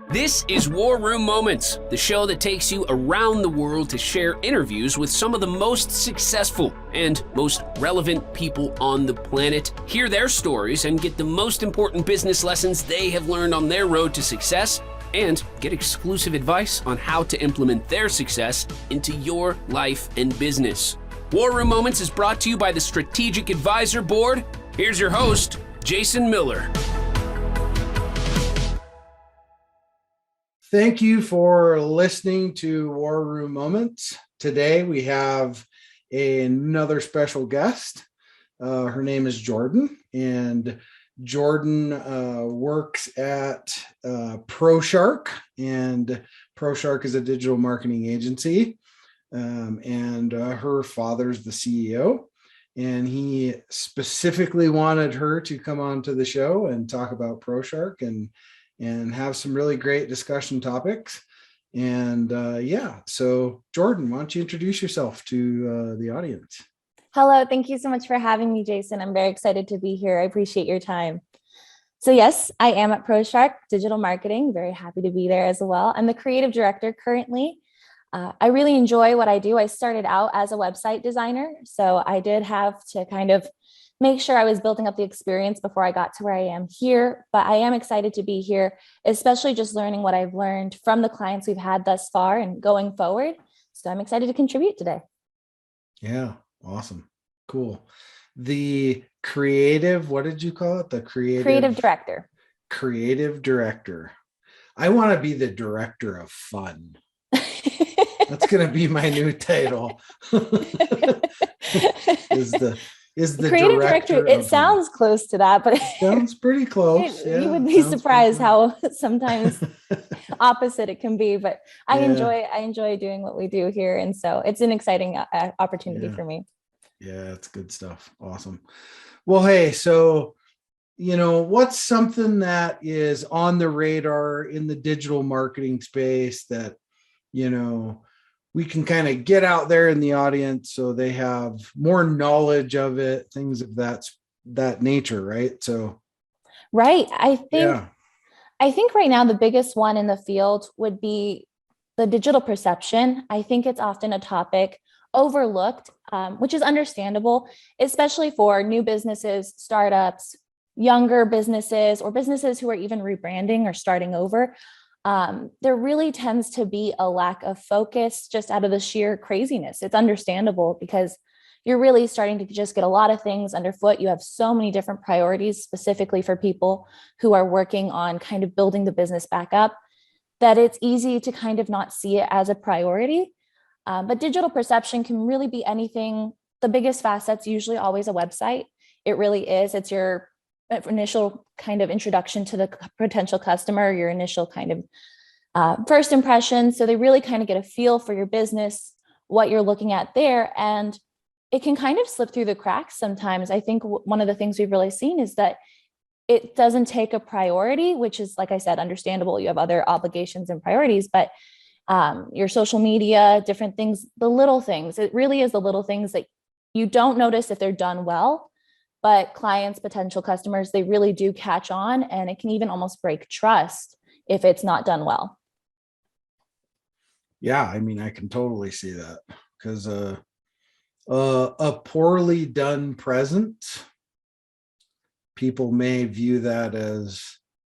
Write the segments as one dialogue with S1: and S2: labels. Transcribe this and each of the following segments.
S1: This is War Room Moments, the show that takes you around the world to share interviews with some of the most successful and most relevant people on the planet, hear their stories, and get the most important business lessons they have learned on their road to success, and get exclusive advice on how to implement their success into your life and business. War Room Moments is brought to you by the Strategic Advisor Board. Here's your host, Jason Miller.
S2: Thank you for listening to War Room Moments. Today we have another special guest. Her name is Jordan, and Jordan works at Proshark, and Proshark is a digital marketing agency, and her father's the CEO, and he specifically wanted her to come on to the show and talk about Proshark and have some really great discussion topics. And so Jordan, why don't you introduce yourself to the audience?
S3: Hello, thank you so much for having me, Jason. I'm very excited to be here. I appreciate your time. So yes, I am at Proshark Digital Marketing. Very happy to be there as well. I'm the creative director currently. I really enjoy what I do. I started out as a website designer, so I did have to kind of make sure I was building up the experience before I got to where I am here. But I am excited to be here, especially just learning what I've learned from the clients we've had thus far and going forward. So I'm excited to contribute today.
S2: Yeah, awesome. Cool. The creative, what did you call it? The
S3: creative director.
S2: Creative director. I want to be the director of fun. That's going to be my new title. is the
S3: creative director. It sounds close to that, but it
S2: sounds pretty close.
S3: You would be surprised how sometimes opposite it can be, but I enjoy doing what we do here. And so it's an exciting opportunity for me.
S2: Yeah, it's good stuff. Awesome. Well, hey, so, what's something that is on the radar in the digital marketing space that, we can kind of get out there in the audience so they have more knowledge of it, things of that nature, right? So,
S3: right. I think right now the biggest one in the field would be the digital perception. I think it's often a topic overlooked, which is understandable, especially for new businesses, startups, younger businesses, or businesses who are even rebranding or starting over. There really tends to be a lack of focus just out of the sheer craziness. It's understandable because you're really starting to just get a lot of things underfoot. You have so many different priorities specifically for people who are working on kind of building the business back up that it's easy to kind of not see it as a priority. But digital perception can really be anything. The biggest facet's usually always a website. It really is. It's your initial kind of introduction to the potential customer, your initial kind of first impression. So they really kind of get a feel for your business, what you're looking at there. And it can kind of slip through the cracks sometimes. I think one of the things we've really seen is that it doesn't take a priority, which is, like I said, understandable. You have other obligations and priorities, but your social media, different things, the little things, it really is the little things that you don't notice if they're done well. But clients, potential customers, they really do catch on, and it can even almost break trust if it's not done well.
S2: Yeah, I mean, I can totally see that because a poorly done present, people may view that as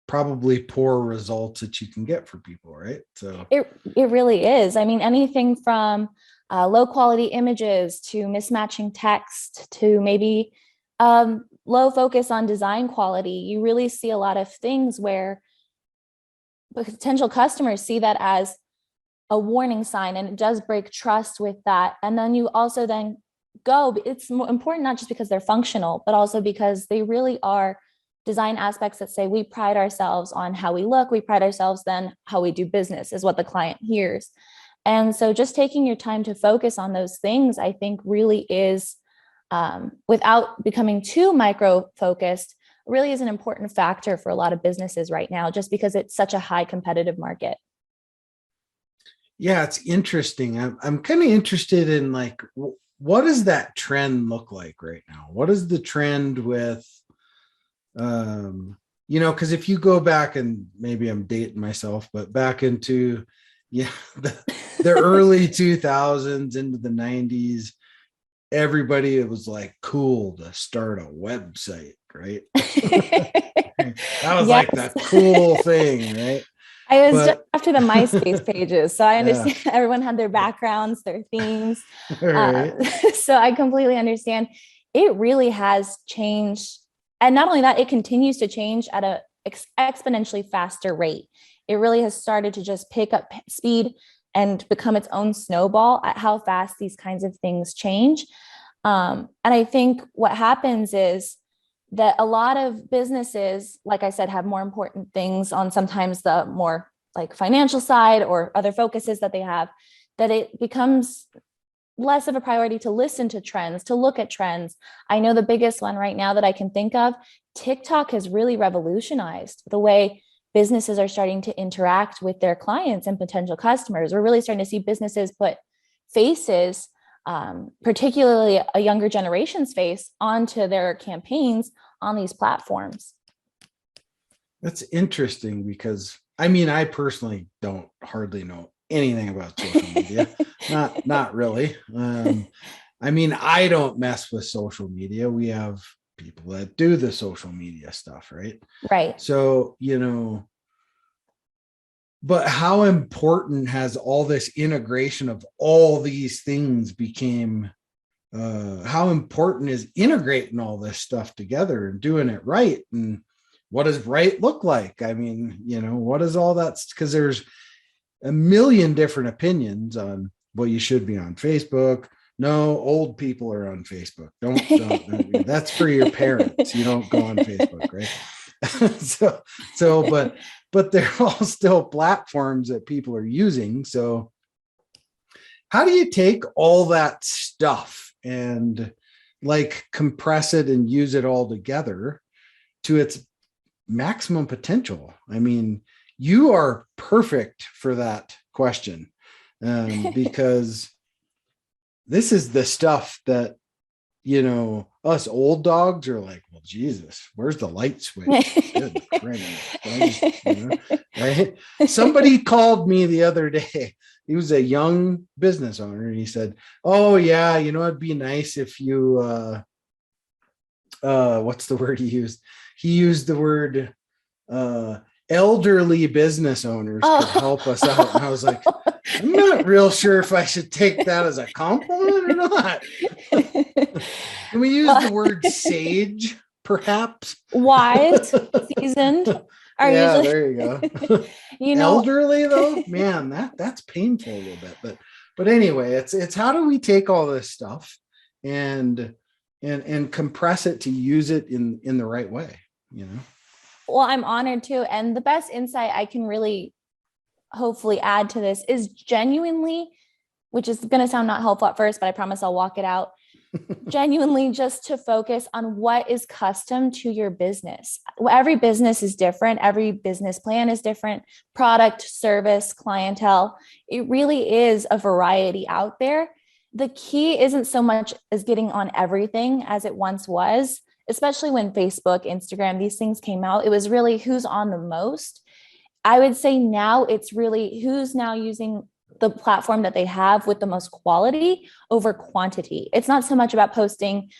S2: probably poor results that you can get for people, right? So
S3: it really is. I mean, anything from low quality images to mismatching text to maybe low focus on design quality. You really see a lot of things where potential customers see that as a warning sign, and it does break trust with that. And then you also then go, it's more important, not just because they're functional, but also because they really are design aspects that say we pride ourselves on how we look. We pride ourselves then how we do business is what the client hears. And so just taking your time to focus on those things, I think really is, without becoming too micro-focused, really is an important factor for a lot of businesses right now, just because it's such a high competitive market.
S2: Yeah, it's interesting. I'm kind of interested in what does that trend look like right now? What is the trend with, because if you go back, and maybe I'm dating myself, but back into the early 2000s into the 90s, everybody, it was like cool to start a website, right? That was like the cool thing, right?
S3: I was just after the MySpace pages, so I understand
S2: Yeah.
S3: everyone had their backgrounds, their themes.
S2: Right.
S3: So I completely understand. It really has changed. And not only that, it continues to change at a exponentially faster rate. It really has started to just pick up speed and become its own snowball at how fast these kinds of things change. And I think what happens is that a lot of businesses, like I said, have more important things on sometimes the more like financial side or other focuses that they have, that it becomes less of a priority to listen to trends, to look at trends. I know the biggest one right now that I can think of, TikTok has really revolutionized the way businesses are starting to interact with their clients and potential customers. We're really starting to see businesses put faces, particularly a younger generation's face, onto their campaigns on these platforms.
S2: That's interesting because I personally don't hardly know anything about social media. not really. I don't mess with social media. We have people that do the social media stuff, right?
S3: Right.
S2: So, but how important has all this integration of all these things became? How important is integrating all this stuff together and doing it right? And what does right look like? What is all that? Because there's a million different opinions on, well, you should be on Facebook. No, old people are on Facebook. Don't that's for your parents. You don't go on Facebook, right? but they're all still platforms that people are using. So how do you take all that stuff and like compress it and use it all together to its maximum potential? You are perfect for that question, because this is the stuff that, us old dogs are like, well, Jesus, where's the light switch? Good right? Somebody called me the other day. He was a young business owner, and he said, oh yeah, it'd be nice if you, what's the word he used? He used the word, elderly business owners could help us out. And I was like, I'm not real sure if I should take that as a compliment or not. Can we use the word sage, perhaps?
S3: Wise, seasoned.
S2: Yeah, there you go.
S3: know,
S2: elderly though, man, that's painful a little bit. But anyway, it's how do we take all this stuff and compress it to use it in the right way,
S3: Well, I'm honored too. And the best insight I can really hopefully add to this is genuinely, which is going to sound not helpful at first, but I promise I'll walk it out. Genuinely just to focus on what is custom to your business. Every business is different. Every business plan is different. Product, service, clientele. It really is a variety out there. The key isn't so much as getting on everything as it once was, especially when Facebook, Instagram, these things came out. It was really who's on the most. I would say now it's really who's now using the platform that they have with the most quality over quantity. It's not so much about posting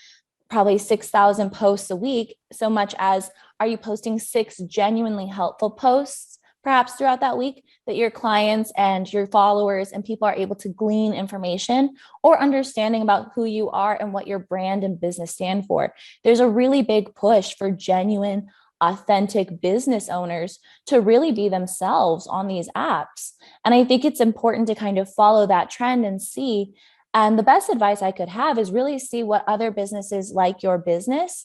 S3: probably 6,000 posts a week, so much as are you posting 6 genuinely helpful posts perhaps throughout that week that your clients and your followers and people are able to glean information or understanding about who you are and what your brand and business stand for. There's a really big push for genuine, authentic business owners to really be themselves on these apps. And I think it's important to kind of follow that trend and see. And the best advice I could have is really see what other businesses like your business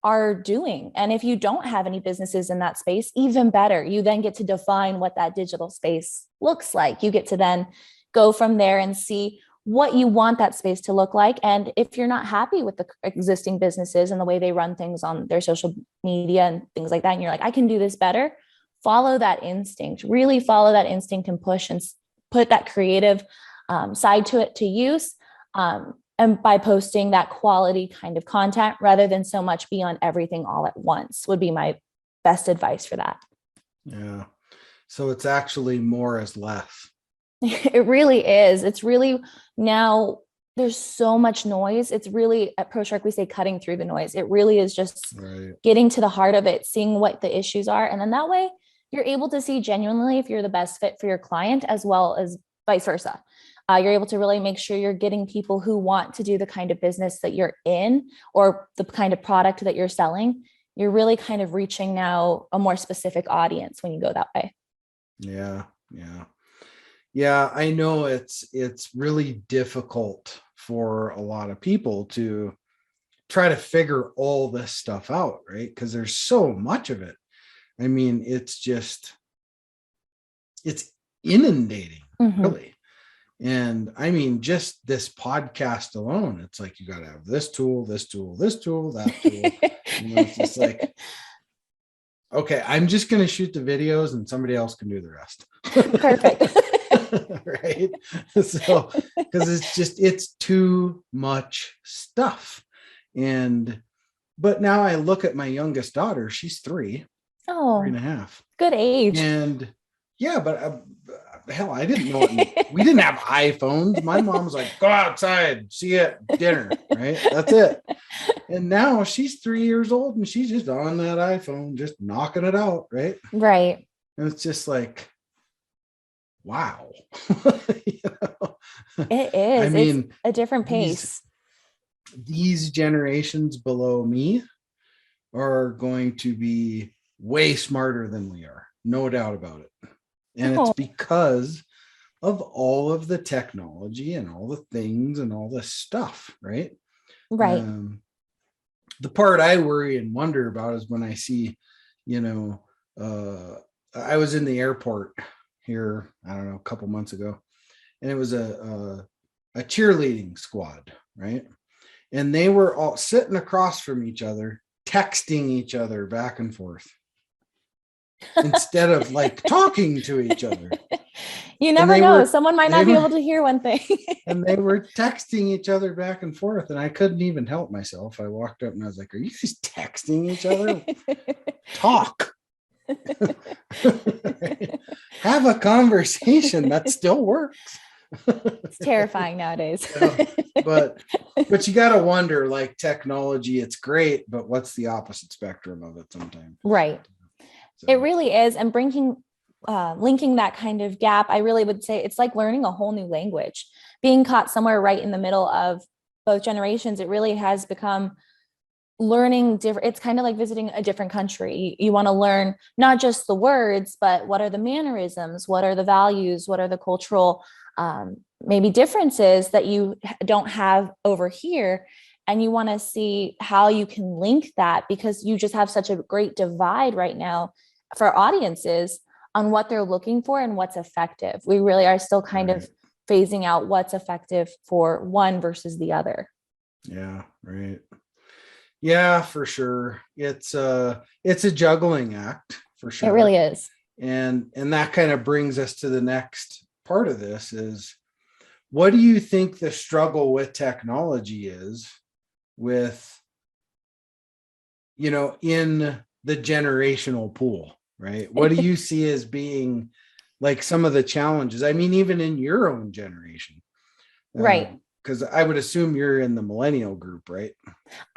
S3: are doing. And if you don't have any businesses in that space, even better. You then get to define what that digital space looks like. You get to then go from there and see what you want that space to look like. And if you're not happy with the existing businesses and the way they run things on their social media and things like that, and you're like, I can do this better, follow that instinct, really follow that instinct and push and put that creative side to it to use. And by posting that quality kind of content rather than so much be on everything all at once would be my best advice for that.
S2: Yeah. So it's actually more is less.
S3: It really is. It's really now there's so much noise. It's really at Proshark, we say cutting through the noise. It really is just getting to the heart of it, seeing what the issues are. And then that way you're able to see genuinely if you're the best fit for your client, as well as vice versa. You're able to really make sure you're getting people who want to do the kind of business that you're in or the kind of product that you're selling. You're really kind of reaching now a more specific audience when you go that way.
S2: Yeah. Yeah. Yeah. I know it's really difficult for a lot of people to try to figure all this stuff out, right? Because there's so much of it. I mean, it's inundating, really. And I mean, just this podcast alone, it's like, you got to have this tool, this tool, this tool, that tool. It's just like, okay, I'm just going to shoot the videos and somebody else can do the rest.
S3: Perfect.
S2: Right. So, because it's too much stuff. But now I look at my youngest daughter, she's 3 and a half.
S3: Good age.
S2: And yeah, but hell, I didn't know we didn't have iPhones. My mom's like, go outside, see you at dinner, right? That's it. And now she's 3 years old and she's just on that iPhone, just knocking it out, right?
S3: Right.
S2: And it's just like, wow.
S3: It is.
S2: I mean,
S3: it's a different pace.
S2: These generations below me are going to be way smarter than we are, no doubt about it. And it's because of all of the technology and all the things and all the stuff, right?
S3: Right.
S2: The part I worry and wonder about is when I see, I was in the airport here, I don't know, a couple months ago, and it was a cheerleading squad, right? And they were all sitting across from each other, texting each other back and forth instead of like talking to each other.
S3: You never know. Someone might not be able to hear one thing.
S2: And they were texting each other back and forth, and I couldn't even help myself. I walked up and I was like, are you guys texting each other? Talk. Have a conversation. That still works.
S3: It's terrifying nowadays.
S2: But you got to wonder, like, technology, it's great, but what's the opposite spectrum of it sometimes?
S3: Right. So. It really is. And linking that kind of gap, I really would say it's like learning a whole new language. Being caught somewhere right in the middle of both generations, it really has become learning different. It's kind of like visiting a different country. You want to learn not just the words, but what are the mannerisms, what are the values, what are the cultural maybe differences that you don't have over here. And you want to see how you can link that, because you just have such a great divide right now for audiences on what they're looking for and what's effective. We really are still kind of phasing out what's effective for one versus the other.
S2: Yeah, right. Yeah, for sure. It's a juggling act, for sure.
S3: It really is.
S2: And that kind of brings us to the next part of this is, what do you think the struggle with technology is with, in the generational pool, right? What do you see as being like some of the challenges? I mean, even in your own generation.
S3: Right.
S2: Because I would assume you're in the millennial group, right?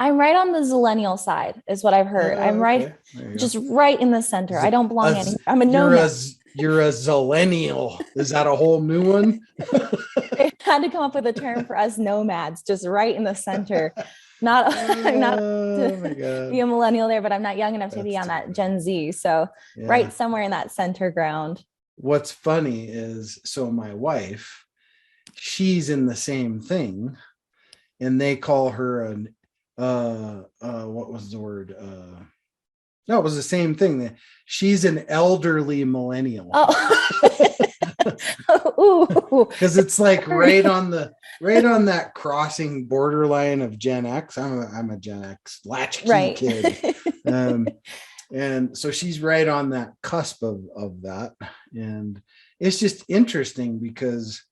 S3: I'm right on the zillennial side, is what I've heard. I'm right, just right in the center. I don't belong anywhere. I'm a nomad.
S2: You're a zillennial. Is that a whole new one?
S3: They had to come up with a term for us nomads, just right in the center. Not to be a millennial there, but I'm not young enough to be on that Gen Z. So right somewhere in that center ground.
S2: What's funny is, so my wife, she's in the same thing, and they call her an what was the word? No, it was the same thing. She's an elderly millennial. Because it's like right on that crossing borderline of Gen X. I'm a Gen X latchkey kid. And so she's right on that cusp of that. And it's just interesting because,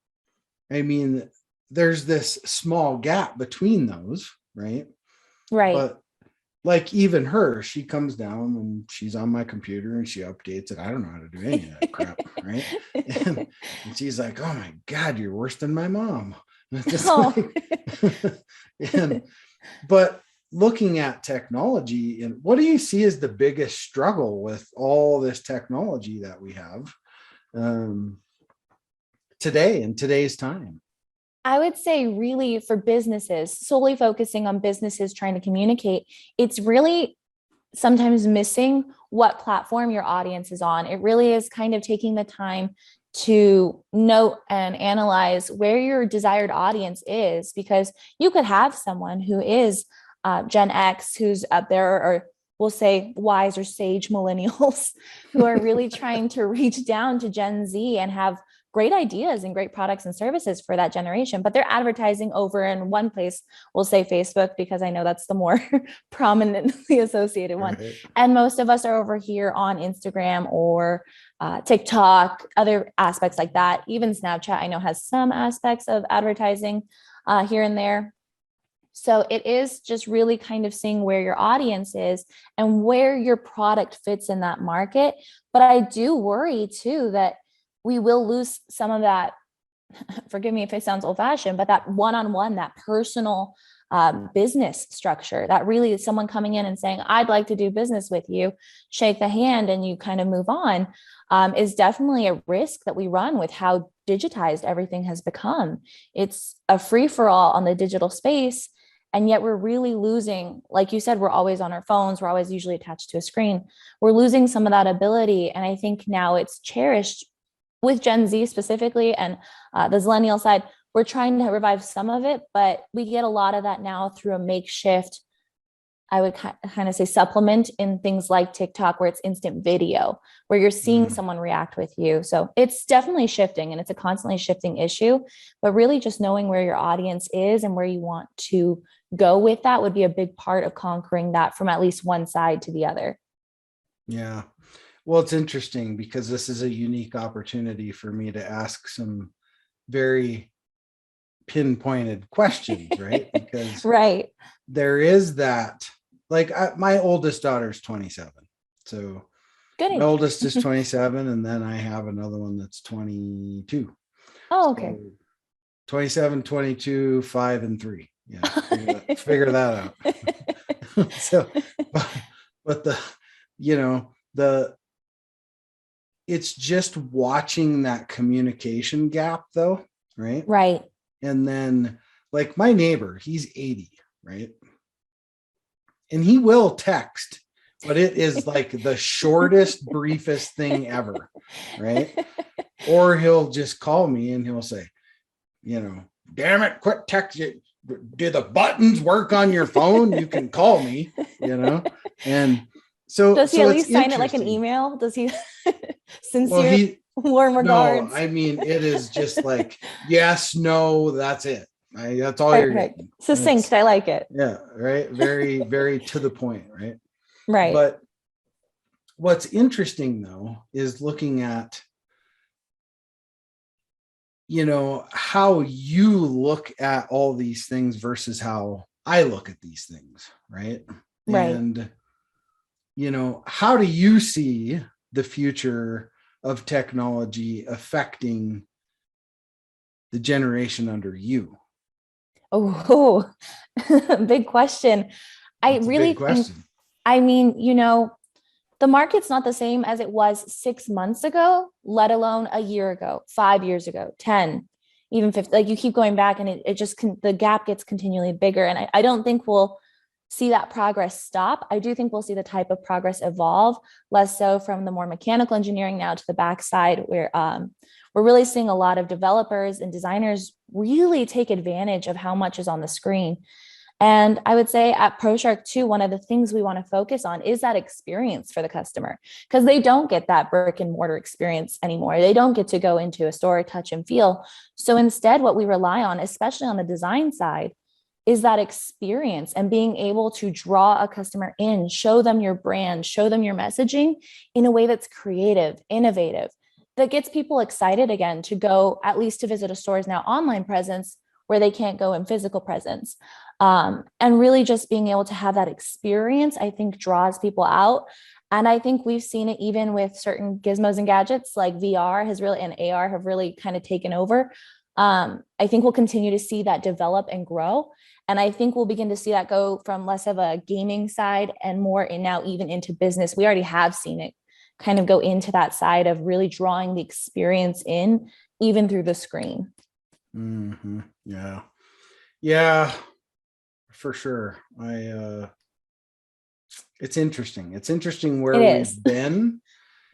S2: I mean, there's this small gap between those, right?
S3: Right.
S2: But like even her, she comes down and she's on my computer and she updates it. I don't know how to do any of that crap, right? And she's like, "Oh my God, you're worse than my mom." And it's just but looking at technology, and what do you see as the biggest struggle with all this technology that we have today in today's time?
S3: I would say really for businesses, solely focusing on businesses trying to communicate, it's really sometimes missing what platform your audience is on. It really is kind of taking the time to note and analyze where your desired audience is, because you could have someone who is Gen X who's up there, or we'll say wise or sage millennials who are really trying to reach down to Gen Z and have great ideas and great products and services for that generation, but they're advertising over in one place. We'll say Facebook, because I know that's the more prominently associated one. Right. And most of us are over here on Instagram or TikTok, other aspects like that. Even Snapchat, I know, has some aspects of advertising here and there. So it is just really kind of seeing where your audience is and where your product fits in that market. But I do worry too that we will lose some of that, forgive me if it sounds old fashioned, but that one-on-one, that personal business structure, that really is someone coming in and saying, "I'd like to do business with you," shake the hand and you kind of move on, is definitely a risk that we run with how digitized everything has become. It's a free-for-all on the digital space. And yet we're really losing, like you said, we're always on our phones. We're always usually attached to a screen. We're losing some of that ability. And I think now it's cherished with Gen Z specifically, and the Zillennial side. We're trying to revive some of it, but we get a lot of that now through a makeshift, I would kind of say, supplement in things like TikTok, where it's instant video, where you're seeing someone react with you. So it's definitely shifting, and it's a constantly shifting issue, but really just knowing where your audience is and where you want to go with that would be a big part of conquering that from at least one side to the other.
S2: Yeah. Well, it's interesting because this is a unique opportunity for me to ask some very pinpointed questions, right? Because
S3: right.
S2: There is that, like my oldest daughter's 27. So
S3: good.
S2: My oldest is 27, and then I have another one that's 22.
S3: Oh, okay.
S2: So 27, 22, 5, and 3. Yeah, figure that out. So, but it's just watching that communication gap, though, right?
S3: Right.
S2: And then, like my neighbor, he's 80, right? And he will text, but it is like the shortest, briefest thing ever, right? Or he'll just call me and he'll say, "Damn it, quit texting. Do the buttons work on your phone? You can call me," And so
S3: does he at least sign it like an email? Does he sincere warm regards?
S2: No, I mean, it is just like yes, no, that's it. That's all
S3: Perfect.
S2: You're getting.
S3: Succinct. I like it.
S2: Yeah, right. Very, very to the point, right?
S3: Right.
S2: But what's interesting though is looking at how you look at all these things versus how I look at these things, right?
S3: Right.
S2: And how do you see the future of technology affecting the generation under you?
S3: Oh, big question.
S2: That's really big question.
S3: Think, I mean, the market's not the same as it was 6 months ago, let alone a year ago, 5 years ago, 10, even 50. Like you keep going back and it just the gap gets continually bigger. And I don't think we'll see that progress stop. I do think we'll see the type of progress evolve, less so from the more mechanical engineering now to the backside, where we're really seeing a lot of developers and designers really take advantage of how much is on the screen. And I would say at Proshark too, one of the things we want to focus on is that experience for the customer, because they don't get that brick and mortar experience anymore. They don't get to go into a store, touch and feel. So instead, what we rely on, especially on the design side, is that experience and being able to draw a customer in, show them your brand, show them your messaging in a way that's creative, innovative, that gets people excited again to go, at least to visit a store's now online presence where they can't go in physical presence. And really just being able to have that experience, I think, draws people out. And I think we've seen it even with certain gizmos and gadgets like VR has really, and AR have really kind of taken over. I think we'll continue to see that develop and grow. And I think we'll begin to see that go from less of a gaming side and more in now even into business. We already have seen it kind of go into that side of really drawing the experience in, even through the screen.
S2: Mm-hmm. Yeah, for sure. It's interesting. It's interesting where we've been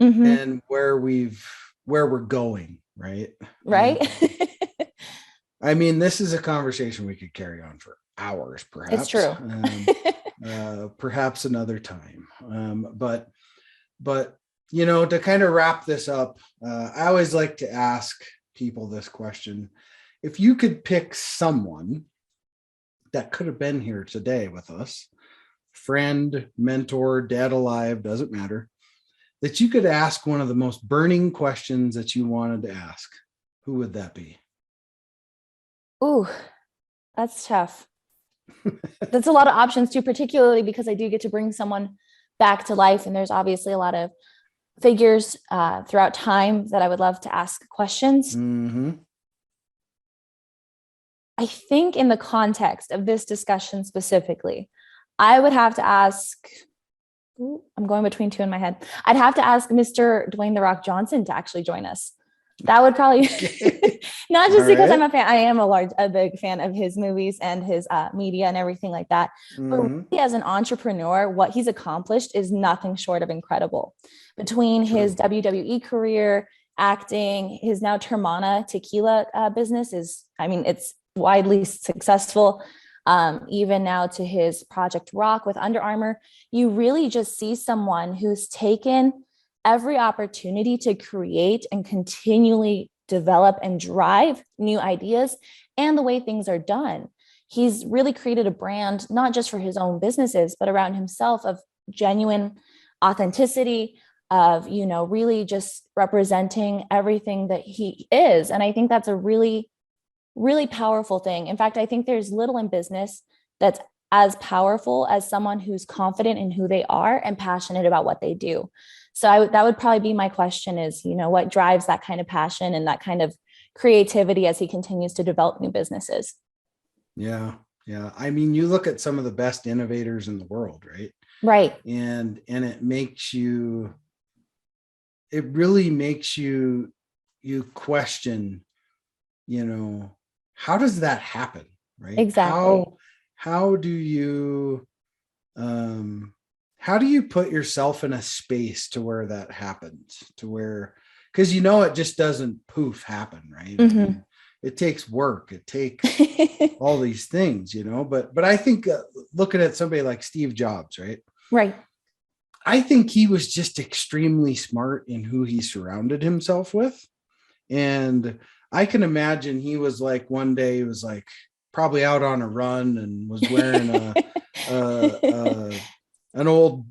S2: mm-hmm. and where we're going. Right.
S3: Right.
S2: I mean, this is a conversation we could carry on for hours, perhaps.
S3: It's true.
S2: Perhaps another time. But to kind of wrap this up, I always like to ask people this question. If you could pick someone that could have been here today with us, friend, mentor, dead, alive, doesn't matter, that you could ask one of the most burning questions that you wanted to ask, who would that be?
S3: Ooh, that's tough. That's a lot of options too, particularly because I do get to bring someone back to life. And there's obviously a lot of figures throughout time that I would love to ask questions.
S2: Mm-hmm.
S3: I think in the context of this discussion specifically, I would have to ask, I'm going between two in my head. I'd have to ask Mr. Dwayne "The Rock" Johnson to actually join us. That would probably, not just because I'm a fan, I am a big fan of his movies and his media and everything like that. Mm-hmm. But really as an entrepreneur, what he's accomplished is nothing short of incredible. Between his WWE career, acting, his now Termana tequila business it's widely successful. Even now to his Project Rock with Under Armour, you really just see someone who's taken every opportunity to create and continually develop and drive new ideas and the way things are done. He's really created a brand, not just for his own businesses, but around himself of genuine authenticity, of, really just representing everything that he is. And I think that's a really, really powerful thing. In fact, I think there's little in business that's as powerful as someone who's confident in who they are and passionate about what they do. So that would probably be my question is, what drives that kind of passion and that kind of creativity as he continues to develop new businesses?
S2: Yeah. I mean, you look at some of the best innovators in the world, right?
S3: Right.
S2: And it really makes you question, how does that happen? Right.
S3: Exactly.
S2: How do you put yourself in a space to where that happens, because it just doesn't poof happen, right?
S3: Mm-hmm.
S2: I mean, it takes work, it takes all these things, but I think looking at somebody like Steve Jobs, right? I think he was just extremely smart in who he surrounded himself with. And I can imagine he was like, one day he was like probably out on a run and was wearing an old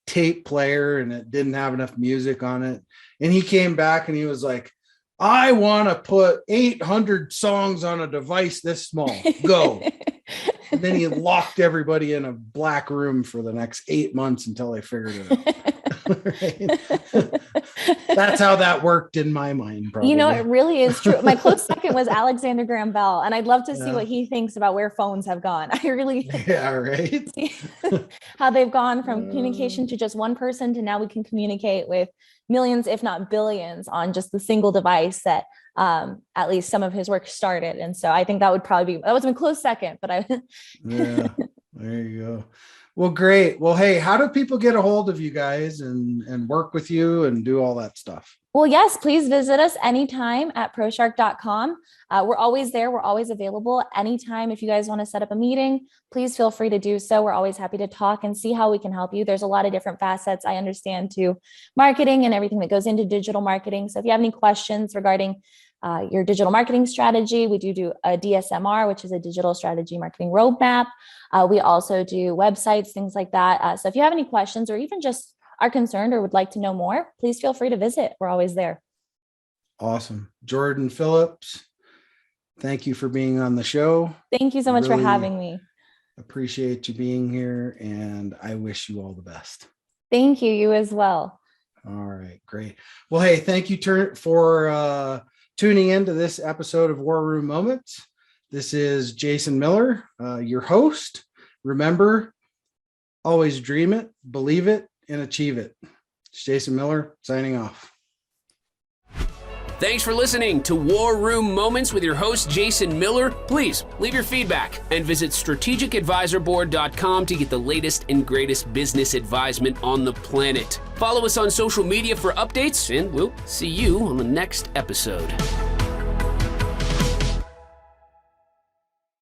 S2: tape player and it didn't have enough music on it. And he came back and he was like, I want to put 800 songs on a device this small. Go. And then he locked everybody in a black room for the next 8 months until they figured it out. Right? That's how that worked in my mind, probably.
S3: It really is true. My close second was Alexander Graham Bell, and I'd love to see what he thinks about where phones have gone. I really
S2: right.
S3: see how they've gone from communication to just one person to now we can communicate with millions, if not billions, on just the single device that at least some of his work started. And so I think that was my close second, but
S2: yeah, there you go. Well, great. Well, hey, how do people get a hold of you guys and work with you and do all that stuff?
S3: Well, yes, please visit us anytime at proshark.com. We're always there. We're always available anytime. If you guys want to set up a meeting, please feel free to do so. We're always happy to talk and see how we can help you. There's a lot of different facets, I understand, to marketing and everything that goes into digital marketing. So if you have any questions regarding your digital marketing strategy, we do a DSMR, which is a digital strategy marketing roadmap. We also do websites, things like that. So if you have any questions or even just are concerned or would like to know more, please feel free to visit. We're always there.
S2: Awesome. Jordan Phillips, thank you for being on the show.
S3: Thank you so much for having me.
S2: Appreciate you being here, and I wish you all the best.
S3: Thank you. You as well.
S2: All right, great. Well, hey, thank you for tuning into this episode of War Room Moments. This is Jason Miller, your host. Remember, always dream it, believe it, and achieve it. It's Jason Miller signing off.
S1: Thanks for listening to War Room Moments with your host, Jason Miller. Please leave your feedback and visit strategicadvisorboard.com to get the latest and greatest business advisement on the planet. Follow us on social media for updates, and we'll see you on the next episode.